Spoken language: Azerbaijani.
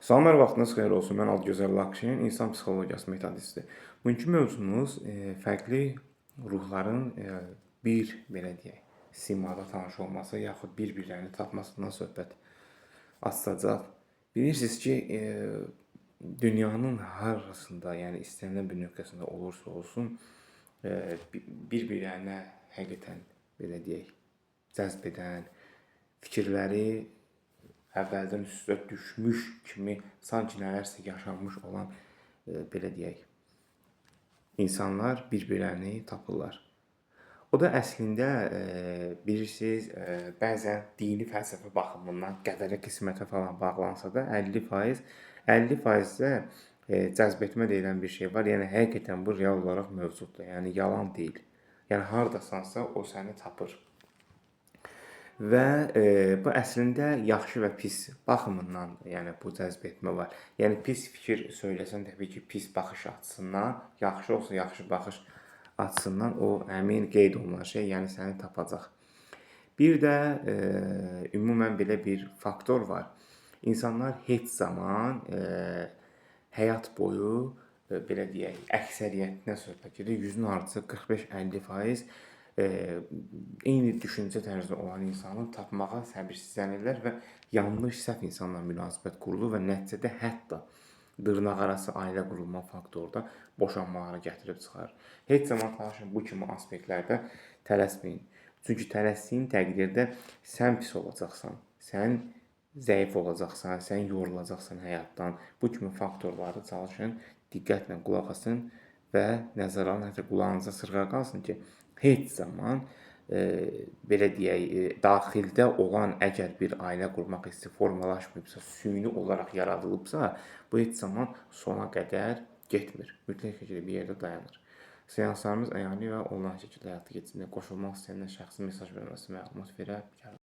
Salamlar, vaxtınız xeyir olsun. Mən Adgözəl Lakşin, insan psixologiyası metodisti. Bugünkü mövzumuz fərqli ruhların bir belə deyək, simada tanış olması yaxud bir-birlərini tapmasından söhbət açacaq. Bilirsiniz ki, dünyanın harasında, yəni istənilən bir nöqtəsində olursa olsun, bir-birlərinə həqiqətən belə deyək, cəzb edən fikirləri əvvəldən üstə düşmüş kimi sanki nələrsə yaşanmış olan belə deyək, insanlar bir-birlərini tapırlar. O da əslində bilirsiniz, bəzən dini fəlsəfə baxımından qədərə qismətə falan bağlansa da 50% də cəzb etmə deyilən bir şey var. Yəni həqiqətən bu real olaraq mövcuddur. Yəni yalan deyil. Yəni hardasansa o səni tapır. Və bu əslində yaxşı və pis baxımından, yəni bu cəzb etmə var. Yəni pis fikir söyləsən təbii ki, pis baxış açısından, yaxşı olsa yaxşı baxış açısından o həmin qeyd olunan şey, yəni səni tapacaq. Bir də ümumən belə bir faktor var. İnsanlar heç zaman həyat boyu belə deyək, əksəriyyətinə söhbət gedir. 100-ün hardasa 45-50% eyni düşüncə tərzi olan insanı tapmağa səbirsizlənirlər və yanlış, səhv insanla münasibət qurulur və nəticədə hətta dırnaqarası ailə qurulma faktoru da boşanmalara gətirib çıxarır. Heç zaman danışın bu kimi aspektlərdə tələsməyin. Çünki tələsdiyin təqdirdə sən pis olacaqsan, sən zəif olacaqsan, sən yorulacaqsan həyatdan. Bu kimi faktorları çalışın, diqqətlə qulaq asın və nəzərə alın, hətta qulağınıza sırğa qalsın ki, heç zaman belə deyək, daxildə olan əgər bir ailə qurmaq hissi formalaşmayıbsa, süni olaraq yaradılıbsa, bu heç zaman sona qədər getmir. Mütləq şəkildə bir yerdə dayanır. Seanslarımız əyani və onlayn şəkildə həyata keçirilmir. Qoşulmaq istəyənlər şəxsi mesaj verməsi məlumat verə bilər.